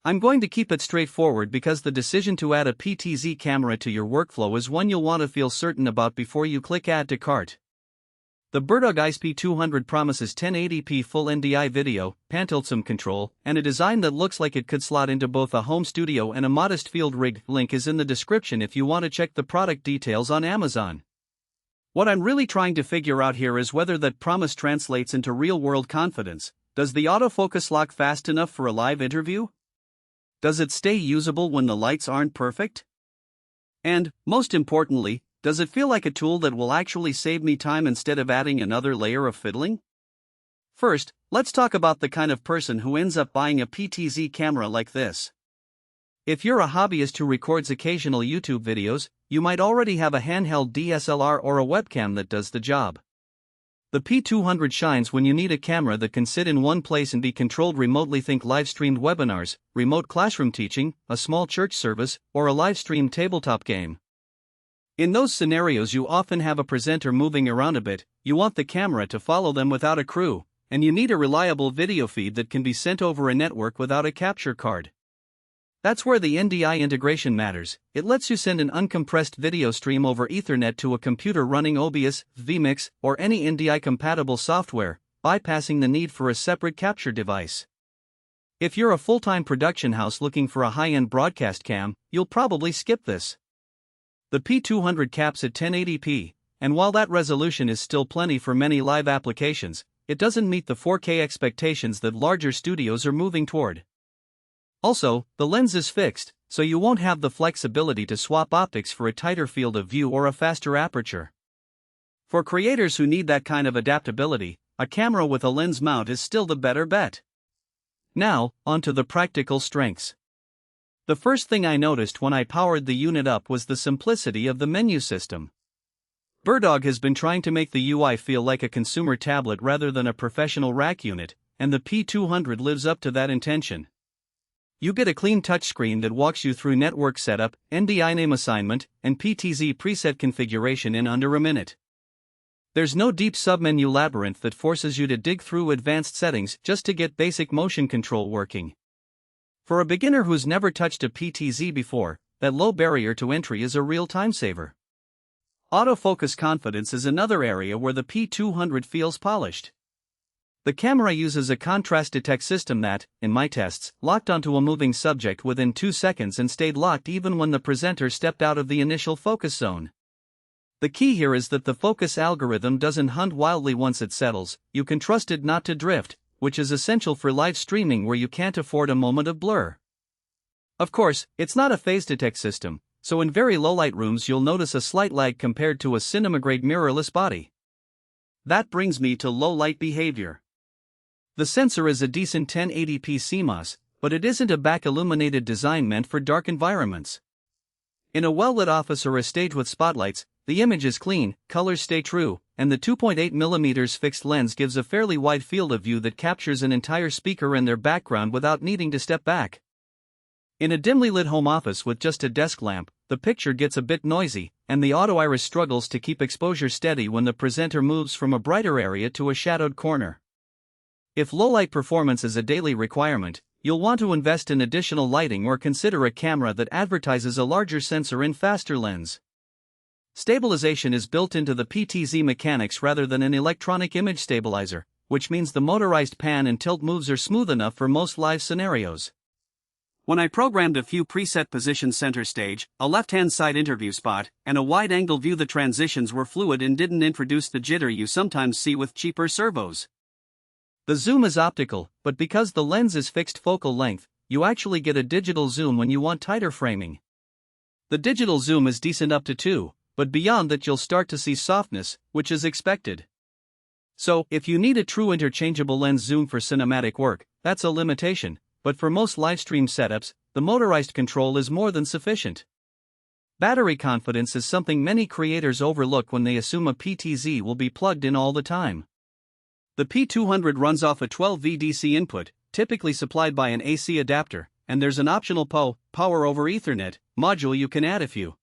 I'm going to keep it straightforward because the decision to add a PTZ camera to your workflow is one you'll want to feel certain about before you click Add to Cart. The BirdDog P200 promises 1080p full NDI video, pan-tilt-zoom control, and a design that looks like it could slot into both a home studio and a modest field rig. Link is in the description if you want to check the product details on Amazon. What I'm really trying to figure out here is whether that promise translates into real-world confidence. Does the autofocus lock fast enough for a live interview? Does it stay usable when the lights aren't perfect? And, most importantly, does it feel like a tool that will actually save me time instead of adding another layer of fiddling? First, let's talk about the kind of person who ends up buying a PTZ camera like this. If you're a hobbyist who records occasional YouTube videos, you might already have a handheld DSLR or a webcam that does the job. The P200 shines when you need a camera that can sit in one place and be controlled remotely. Think live-streamed webinars, remote classroom teaching, a small church service, or a live-streamed tabletop game. In those scenarios you often have a presenter moving around a bit, you want the camera to follow them without a crew, and you need a reliable video feed that can be sent over a network without a capture card. That's where the NDI integration matters. It lets you send an uncompressed video stream over Ethernet to a computer running OBS, vMix, or any NDI-compatible software, bypassing the need for a separate capture device. If you're a full-time production house looking for a high-end broadcast cam, you'll probably skip this. The P200 caps at 1080p, and while that resolution is still plenty for many live applications, it doesn't meet the 4K expectations that larger studios are moving toward. Also, the lens is fixed, so you won't have the flexibility to swap optics for a tighter field of view or a faster aperture. For creators who need that kind of adaptability, a camera with a lens mount is still the better bet. Now, onto the practical strengths. The first thing I noticed when I powered the unit up was the simplicity of the menu system. BirdDog has been trying to make the UI feel like a consumer tablet rather than a professional rack unit, and the P200 lives up to that intention. You get a clean touchscreen that walks you through network setup, NDI name assignment, and PTZ preset configuration in under a minute. There's no deep submenu labyrinth that forces you to dig through advanced settings just to get basic motion control working. For a beginner who's never touched a PTZ before, that low barrier to entry is a real time saver. Autofocus confidence is another area where the P200 feels polished. The camera uses a contrast detect system that, in my tests, locked onto a moving subject within 2 seconds and stayed locked even when the presenter stepped out of the initial focus zone. The key here is that the focus algorithm doesn't hunt wildly once it settles. You can trust it not to drift, which is essential for live streaming where you can't afford a moment of blur. Of course, it's not a phase detect system, so in very low light rooms you'll notice a slight lag compared to a cinema-grade mirrorless body. That brings me to low light behavior. The sensor is a decent 1080p CMOS, but it isn't a back-illuminated design meant for dark environments. In a well-lit office or a stage with spotlights, the image is clean, colors stay true, and the 2.8mm fixed lens gives a fairly wide field of view that captures an entire speaker and their background without needing to step back. In a dimly lit home office with just a desk lamp, the picture gets a bit noisy, and the auto iris struggles to keep exposure steady when the presenter moves from a brighter area to a shadowed corner. If low-light performance is a daily requirement, you'll want to invest in additional lighting or consider a camera that advertises a larger sensor and faster lens. Stabilization is built into the PTZ mechanics rather than an electronic image stabilizer, which means the motorized pan and tilt moves are smooth enough for most live scenarios. When I programmed a few preset positions center stage, a left-hand side interview spot, and a wide-angle view, the transitions were fluid and didn't introduce the jitter you sometimes see with cheaper servos. The zoom is optical, but because the lens is fixed focal length, you actually get a digital zoom when you want tighter framing. The digital zoom is decent up to 2, but beyond that you'll start to see softness, which is expected. So, if you need a true interchangeable lens zoom for cinematic work, that's a limitation, but for most livestream setups, the motorized control is more than sufficient. Battery confidence is something many creators overlook when they assume a PTZ will be plugged in all the time. The P200 runs off a 12V DC input, typically supplied by an AC adapter, and there's an optional PO, Power over Ethernet, module you can add if you